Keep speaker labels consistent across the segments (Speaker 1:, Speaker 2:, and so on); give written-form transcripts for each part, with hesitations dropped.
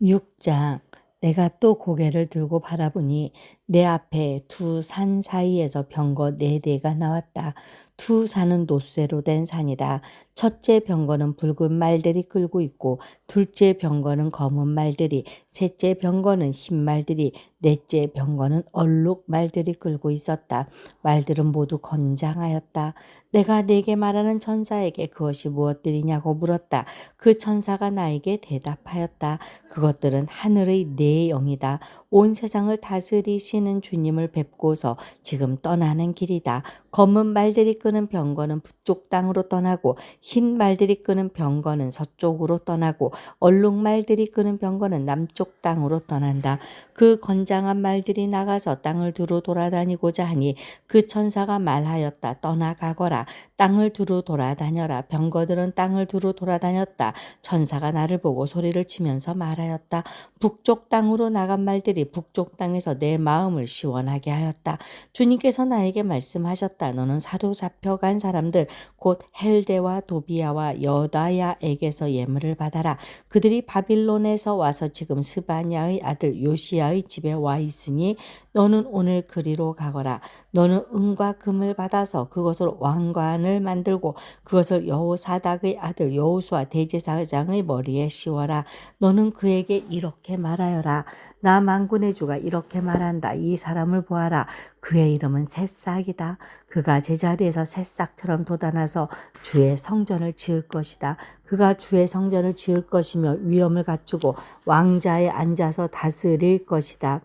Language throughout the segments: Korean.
Speaker 1: 6장. 내가 또 고개를 들고 바라보니 내 앞에 두 산 사이에서 병거 4대가 나왔다. 두 산은 노쇠로 된 산이다. 첫째 병거는 붉은 말들이 끌고 있고, 둘째 병거는 검은 말들이, 셋째 병거는 흰 말들이, 넷째 병거는 얼룩 말들이 끌고 있었다. 말들은 모두 건장하였다. 내가 네게 말하는 천사에게 그것이 무엇들이냐고 물었다. 그 천사가 나에게 대답하였다. 그것들은 하늘의 네 영이다. 온 세상을 다스리시는 주님을 뵙고서 지금 떠나는 길이다. 검은 말들이 끄는 병거는 북쪽 땅으로 떠나고, 흰 말들이 끄는 병거는 서쪽으로 떠나고, 얼룩 말들이 끄는 병거는 남쪽 땅으로 떠난다. 그 건장한 말들이 나가서 땅을 두루 돌아다니고자 하니 그 천사가 말하였다. 떠나가거라. 땅을 두루 돌아다녀라. 병거들은 땅을 두루 돌아다녔다. 천사가 나를 보고 소리를 치면서 말하였다. 북쪽 땅으로 나간 말들이 북쪽 땅에서 내 마음을 시원하게 하였다. 주님께서 나에게 말씀하셨다. 너는 사로잡혀간 사람들 곧 헬데와 도비야와 여다야에게서 예물을 받아라. 그들이 바빌론에서 와서 지금 스바냐의 아들 요시야의 집에 와 있으니 너는 오늘 그리로 가거라. 너는 은과 금을 받아서 그것으로 왕관을 만들고 그것을 여호사닥의 아들 여호수아 대제사장의 머리에 씌워라. 너는 그에게 이렇게 말하여라. 나 만군의 주가 이렇게 말한다. 이 사람을 보아라. 그의 이름은 새싹이다. 그가 제자리에서 새싹처럼 돋아나서 주의 성전을 지을 것이다. 그가 주의 성전을 지을 것이며 위엄을 갖추고 왕자에 앉아서 다스릴 것이다.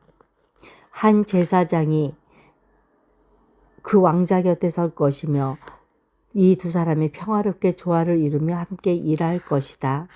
Speaker 1: 한 제사장이 그 왕자 곁에 설 것이며 이 두 사람이 평화롭게 조화를 이루며 함께 일할 것이다.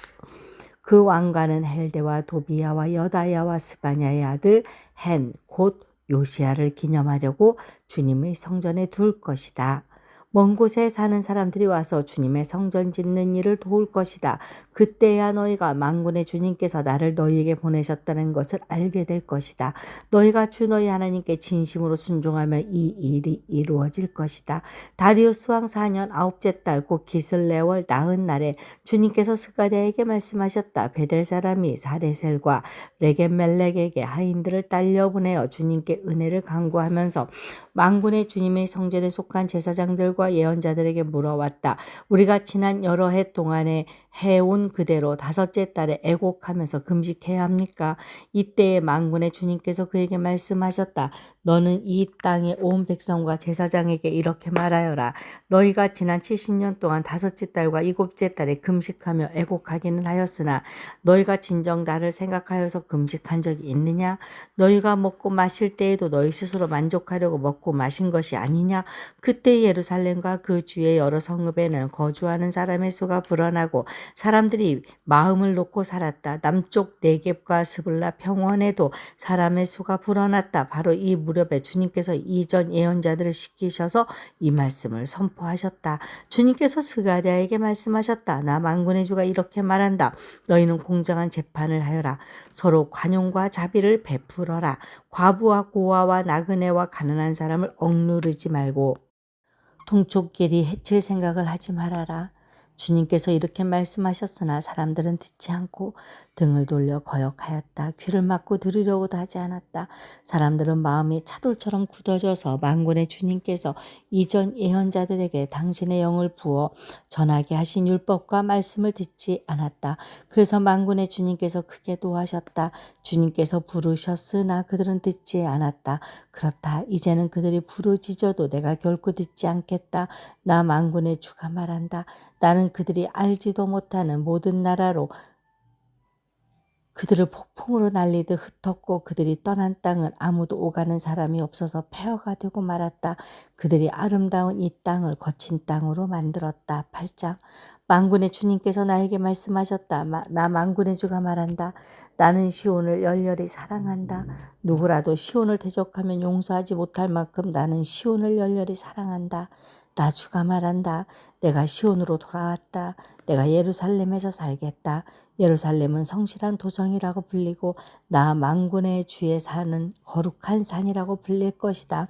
Speaker 1: 그 왕관은 헬데와 도비야와 여다야와 스바냐의 아들 헨 곧 요시야를 기념하려고 주님의 성전에 둘 것이다. 먼 곳에 사는 사람들이 와서 주님의 성전 짓는 일을 도울 것이다. 그때야 너희가 만군의 주님께서 나를 너희에게 보내셨다는 것을 알게 될 것이다. 너희가 주 너희 하나님께 진심으로 순종하며 이 일이 이루어질 것이다. 다리우스 왕 4년 9째 달 곧 기슬레월 나흔 날에 주님께서 스가랴에게 말씀하셨다. 베델 사람이 사레셀과 레겜멜렉에게 하인들을 딸려 보내어 주님께 은혜를 간구하면서 만군의 주님의 성전에 속한 제사장들과 예언자들에게 물어왔다. 우리가 지난 여러 해 동안에 해온 그대로 5째 달에 애곡하면서 금식해야 합니까? 이때에 만군의 주님께서 그에게 말씀하셨다. 너는 이 땅의 온 백성과 제사장에게 이렇게 말하여라. 너희가 지난 70년 동안 5째 달과 7째 달에 금식하며 애곡하기는 하였으나 너희가 진정 나를 생각하여서 금식한 적이 있느냐? 너희가 먹고 마실 때에도 너희 스스로 만족하려고 먹고 마신 것이 아니냐? 그때 예루살렘과 그 주의 여러 성읍에는 거주하는 사람의 수가 불어나고 사람들이 마음을 놓고 살았다. 남쪽 네겝과 스불라 평원에도 사람의 수가 불어났다. 바로 이 무렵에 주님께서 이전 예언자들을 시키셔서 이 말씀을 선포하셨다. 주님께서 스가랴에게 말씀하셨다. 나 만군의 주가 이렇게 말한다. 너희는 공정한 재판을 하여라. 서로 관용과 자비를 베풀어라. 과부와 고아와 나그네와 가난한 사람을 억누르지 말고 통촉끼리 해칠 생각을 하지 말아라. 주님께서 이렇게 말씀하셨으나 사람들은 듣지 않고 등을 돌려 거역하였다. 귀를 막고 들으려고도 하지 않았다. 사람들은 마음이 차돌처럼 굳어져서 만군의 주님께서 이전 예언자들에게 당신의 영을 부어 전하게 하신 율법과 말씀을 듣지 않았다. 그래서 만군의 주님께서 크게 노하셨다. 주님께서 부르셨으나 그들은 듣지 않았다. 그렇다. 이제는 그들이 부르짖어도 내가 결코 듣지 않겠다. 나 만군의 주가 말한다. 나는 그들이 알지도 못하는 모든 나라로 그들을 폭풍으로 날리듯 흩었고 그들이 떠난 땅은 아무도 오가는 사람이 없어서 폐허가 되고 말았다. 그들이 아름다운 이 땅을 거친 땅으로 만들었다. 8장. 만군의 주님께서 나에게 말씀하셨다. 나 만군의 주가 말한다. 나는 시온을 열렬히 사랑한다. 누구라도 시온을 대적하면 용서하지 못할 만큼 나는 시온을 열렬히 사랑한다. 나 주가 말한다. 내가 시온으로 돌아왔다. 내가 예루살렘에서 살겠다. 예루살렘은 성실한 도성이라고 불리고 나 만군의 주에 사는 거룩한 산이라고 불릴 것이다.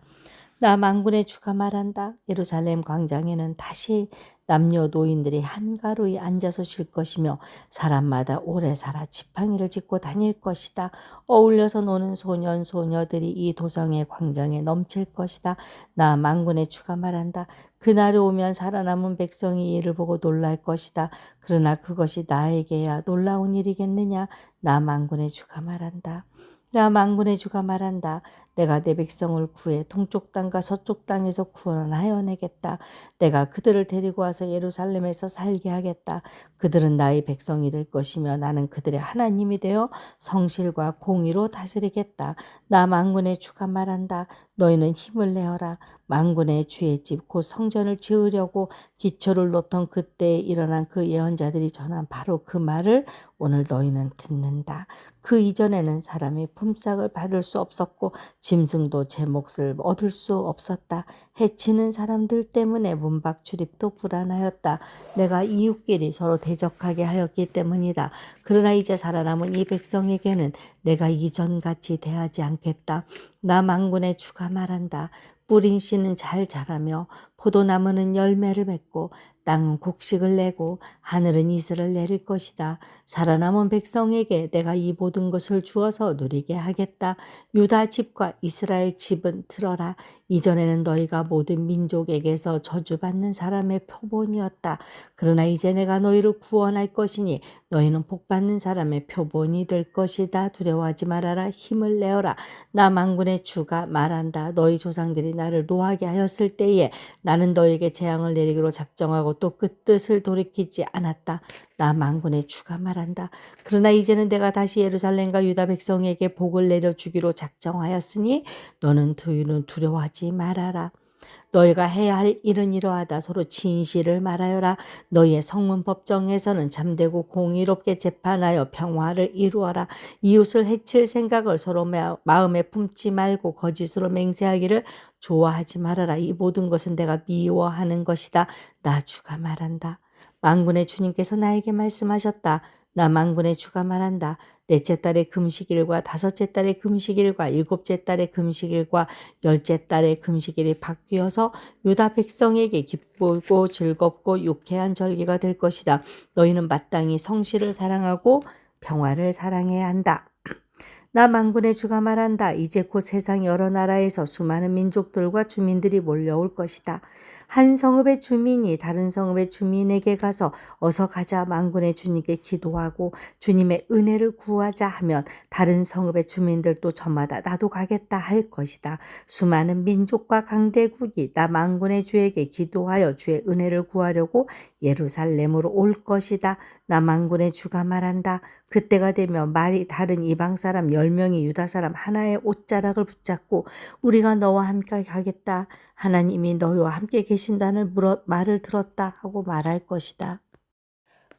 Speaker 1: 나 만군의 주가 말한다. 예루살렘 광장에는 다시 남녀 노인들이 한가로이 앉아서 쉴 것이며 사람마다 오래 살아 지팡이를 짚고 다닐 것이다. 어울려서 노는 소년 소녀들이 이 도성의 광장에 넘칠 것이다. 나 만군의 주가 말한다. 그날이 오면 살아남은 백성이 이를 보고 놀랄 것이다. 그러나 그것이 나에게야 놀라운 일이겠느냐. 나 만군의 주가 말한다. 나 만군의 주가 말한다. 내가 내 백성을 구해 동쪽 땅과 서쪽 땅에서 구원하여 내겠다. 내가 그들을 데리고 와서 예루살렘에서 살게 하겠다. 그들은 나의 백성이 될 것이며 나는 그들의 하나님이 되어 성실과 공의로 다스리겠다. 나 만군의 주가 말한다. 너희는 힘을 내어라. 만군의 주의 집 곧 성전을 지으려고 기초를 놓던 그때에 일어난 그 예언자들이 전한 바로 그 말을 오늘 너희는 듣는다. 그 이전에는 사람이 품삯을 받을 수 없었고 짐승도 제 몫을 얻을 수 없었다. 해치는 사람들 때문에 문밖 출입도 불안하였다. 내가 이웃끼리 서로 대적하게 하였기 때문이다. 그러나 이제 살아남은 이 백성에게는 내가 이전같이 대하지 않겠다. 나 만군의 주가 말한다. 뿌린 씨는 잘 자라며 포도나무는 열매를 맺고 땅은 곡식을 내고 하늘은 이슬을 내릴 것이다. 살아남은 백성에게 내가 이 모든 것을 주어서 누리게 하겠다. 유다 집과 이스라엘 집은 들어라. 이전에는 너희가 모든 민족에게서 저주받는 사람의 표본이었다. 그러나 이제 내가 너희를 구원할 것이니 너희는 복받는 사람의 표본이 될 것이다. 두려워하지 말아라. 힘을 내어라. 나 만군의 주가 말한다. 너희 조상들이 나를 노하게 하였을 때에 나는 너에게 재앙을 내리기로 작정하고 또 그 뜻을 돌이키지 않았다. 나 만군의 주가 말한다. 그러나 이제는 내가 다시 예루살렘과 유다 백성에게 복을 내려주기로 작정하였으니 너는 두려워하지 말아라. 너희가 해야 할 일은 이러하다. 서로 진실을 말하여라. 너희의 성문 법정에서는 잠대고 공의롭게 재판하여 평화를 이루어라. 이웃을 해칠 생각을 서로 마음에 품지 말고 거짓으로 맹세하기를 좋아하지 말아라. 이 모든 것은 내가 미워하는 것이다. 나 주가 말한다. 만군의 주님께서 나에게 말씀하셨다. 나 만군의 주가 말한다. 넷째 달의 금식일과 다섯째 달의 금식일과 일곱째 달의 금식일과 열째 달의 금식일이 바뀌어서 유다 백성에게 기쁘고 즐겁고 유쾌한 절기가 될 것이다. 너희는 마땅히 성실을 사랑하고 평화를 사랑해야 한다. 나 만군의 주가 말한다. 이제 곧 세상 여러 나라에서 수많은 민족들과 주민들이 몰려올 것이다. 한 성읍의 주민이 다른 성읍의 주민에게 가서 어서 가자 만군의 주님께 기도하고 주님의 은혜를 구하자 하면 다른 성읍의 주민들도 저마다 나도 가겠다 할 것이다. 수많은 민족과 강대국이 나 만군의 주에게 기도하여 주의 은혜를 구하려고 예루살렘으로 올 것이다. 나 만군의 주가 말한다. 그때가 되면 말이 다른 이방 사람 10명이 유다 사람 하나의 옷자락을 붙잡고 우리가 너와 함께 가겠다. 하나님이 너희와 함께 계신다는 말을 들었다 하고 말할 것이다.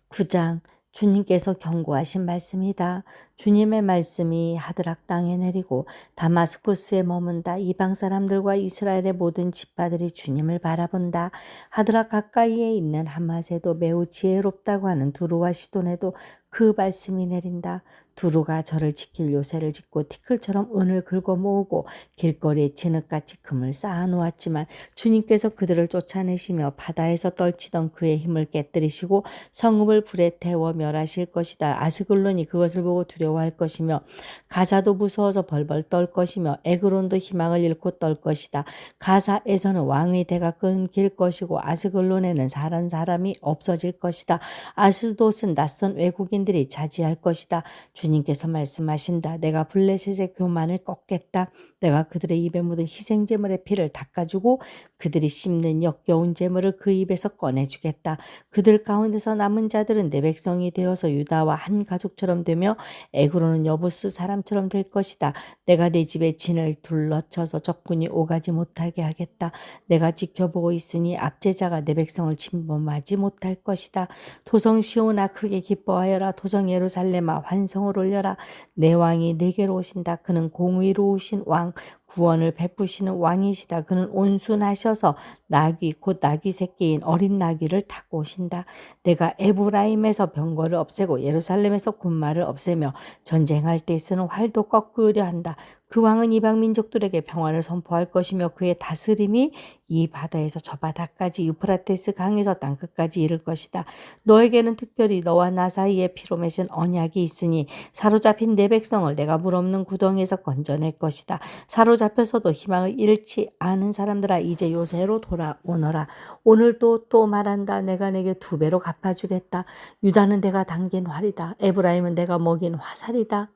Speaker 1: 9장 주님께서 경고하신 말씀이다. 주님의 말씀이 하드락 땅에 내리고 다마스쿠스에 머문다. 이방 사람들과 이스라엘의 모든 지파들이 주님을 바라본다. 하드락 가까이에 있는 하맛에도 매우 지혜롭다고 하는 두루와 시돈에도 그 말씀이 내린다. 두루가 저를 지킬 요새를 짓고 티끌처럼 은을 긁어 모으고 길거리에 진흙같이 금을 쌓아놓았지만 주님께서 그들을 쫓아내시며 바다에서 떨치던 그의 힘을 깨뜨리시고 성읍을 불에 태워 멸하실 것이다. 아스글론이 그것을 보고 두려워할 것이며 가사도 무서워서 벌벌 떨 것이며 에그론도 희망을 잃고 떨 것이다. 가사에서는 왕의 대가 끊길 것이고 아스글론에는 사는 사람이 없어질 것이다. 아스돗은 낯선 외국인들이 차지할 것이다. 주님께서 말씀하신다. 내가 블레셋의 교만을 꺾겠다. 내가 그들의 입에 묻은 희생제물의 피를 닦아주고 그들이 씹는 역겨운 제물을 그 입에서 꺼내주겠다. 그들 가운데서 남은 자들은 내 백성이 되어서 유다와 한 가족처럼 되며 에그로는 여부스 사람처럼 될 것이다. 내가 내 집에 진을 둘러쳐서 적군이 오가지 못하게 하겠다. 내가 지켜보고 있으니 압제자가 내 백성을 침범하지 못할 것이다. 도성 시온아 크게 기뻐하여라. 도성 예루살렘아 환성을 올려라. 내 왕이 내게로 오신다. 그는 공의로우신 왕 구원을 베푸시는 왕이시다. 그는 온순하셔서 나귀 곧 나귀 새끼인 어린 나귀를 타고 오신다. 내가 에브라임에서 병거를 없애고 예루살렘에서 군마를 없애며 전쟁할 때 쓰는 활도 꺾으려 한다. 그 왕은 이방 민족들에게 평화를 선포할 것이며 그의 다스림이 이 바다에서 저 바다까지 유프라테스 강에서 땅끝까지 이를 것이다. 너에게는 특별히 너와 나 사이에 피로 맺은 언약이 있으니 사로잡힌 내 백성을 내가 물 없는 구덩이에서 건져낼 것이다. 사로잡혀서도 희망을 잃지 않은 사람들아 이제 요새로 돌아오너라. 오늘도 또 말한다. 내가 내게 2배로 갚아주겠다. 유다는 내가 당긴 활이다. 에브라임은 내가 먹인 화살이다.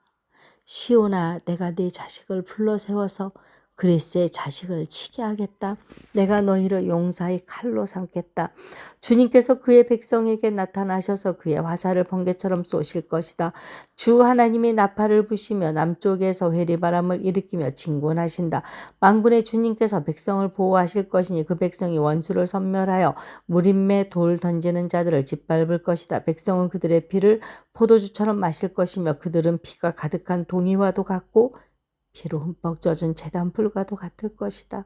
Speaker 1: 시온아, 내가 네 자식을 불러 세워서 그리스의 자식을 치게 하겠다. 내가 너희를 용사의 칼로 삼겠다. 주님께서 그의 백성에게 나타나셔서 그의 화살을 번개처럼 쏘실 것이다. 주 하나님이 나팔을 부시며 남쪽에서 회리바람을 일으키며 진군하신다. 만군의 주님께서 백성을 보호하실 것이니 그 백성이 원수를 섬멸하여 무림매 돌 던지는 자들을 짓밟을 것이다. 백성은 그들의 피를 포도주처럼 마실 것이며 그들은 피가 가득한 동이와도 같고 피로 흠뻑 젖은 제단풀과도 같을 것이다.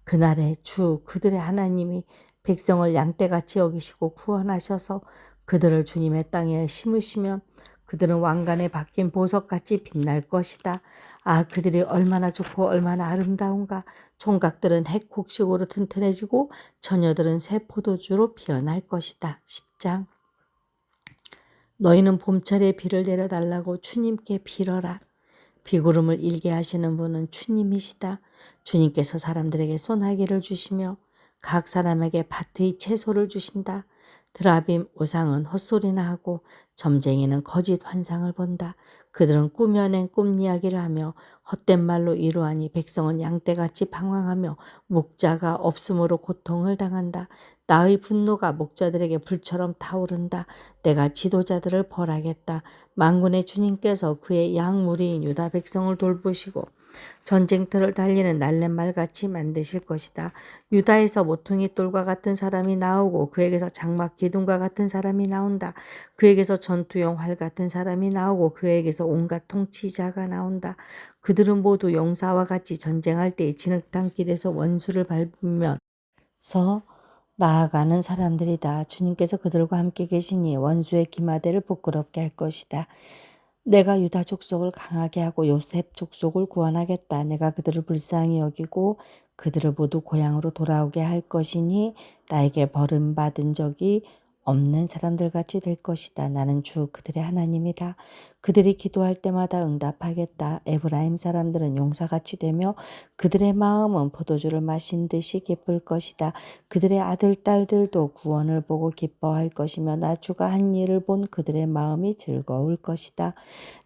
Speaker 1: 그날에 주 그들의 하나님이 백성을 양떼같이 여기시고 구원하셔서 그들을 주님의 땅에 심으시면 그들은 왕관에 박힌 보석같이 빛날 것이다. 아, 그들이 얼마나 좋고 얼마나 아름다운가. 총각들은 핵곡식으로 튼튼해지고 처녀들은 새 포도주로 피어날 것이다. 10장. 너희는 봄철에 비를 내려달라고 주님께 빌어라. 비구름을 일게 하시는 분은 주님이시다. 주님께서 사람들에게 소나기를 주시며 각 사람에게 밭의 채소를 주신다. 드라빔 우상은 헛소리나 하고 점쟁이는 거짓 환상을 본다. 그들은 꾸며낸 꿈 이야기를 하며 헛된 말로 이루하니 백성은 양떼같이 방황하며 목자가 없으므로 고통을 당한다. 나의 분노가 목자들에게 불처럼 타오른다. 내가 지도자들을 벌하겠다. 만군의 주님께서 그의 양무리인 유다 백성을 돌보시고 전쟁터를 달리는 날랫말같이 만드실 것이다. 유다에서 모퉁이 돌과 같은 사람이 나오고 그에게서 장막 기둥과 같은 사람이 나온다. 그에게서 전투용 활 같은 사람이 나오고 그에게서 온갖 통치자가 나온다. 그들은 모두 용사와 같이 전쟁할 때에 진흙탕 길에서 원수를 밟으면서 나아가는 사람들이다. 주님께서 그들과 함께 계시니 원수의 기마대를 부끄럽게 할 것이다. 내가 유다 족속을 강하게 하고 요셉 족속을 구원하겠다. 내가 그들을 불쌍히 여기고 그들을 모두 고향으로 돌아오게 할 것이니 나에게 버림받은 적이 없는 사람들 같이 될 것이다. 나는 주 그들의 하나님이다. 그들이 기도할 때마다 응답하겠다. 에브라임 사람들은 용사같이 되며 그들의 마음은 포도주를 마신 듯이 기쁠 것이다. 그들의 아들 딸들도 구원을 보고 기뻐할 것이며 나 주가 한 일을 본 그들의 마음이 즐거울 것이다.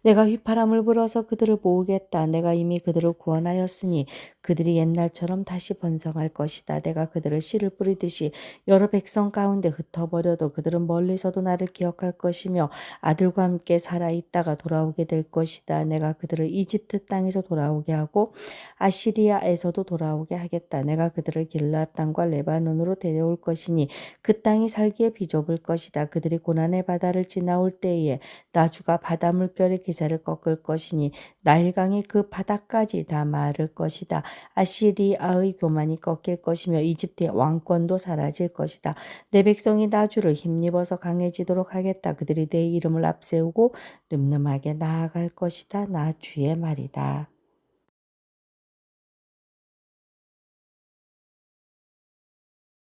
Speaker 1: 내가 휘파람을 불어서 그들을 모으겠다. 내가 이미 그들을 구원하였으니 그들이 옛날처럼 다시 번성할 것이다. 내가 그들을 씨를 뿌리듯이 여러 백성 가운데 흩어버려도 그들은 멀리서도 나를 기억할 것이며 아들과 함께 살아있다가 돌아오게 될 것이다. 내가 그들을 이집트 땅에서 돌아오게 하고 아시리아에서도 돌아오게 하겠다. 내가 그들을 길앗 땅과 레바논으로 데려올 것이니 그 땅이 살기에 비좁을 것이다. 그들이 고난의 바다를 지나올 때에 나 주가 바다 물결의 기세를 꺾을 것이니 나일강이 그 바다까지 다 마를 것이다. 아시리아의 교만이 꺾일 것이며 이집트의 왕권도 사라질 것이다. 내 백성이 나 주를 힘입어서 강해지도록 하겠다. 그들이 내 이름을 앞세우고 늠름하게 나아갈 것이다. 나 주의 말이다.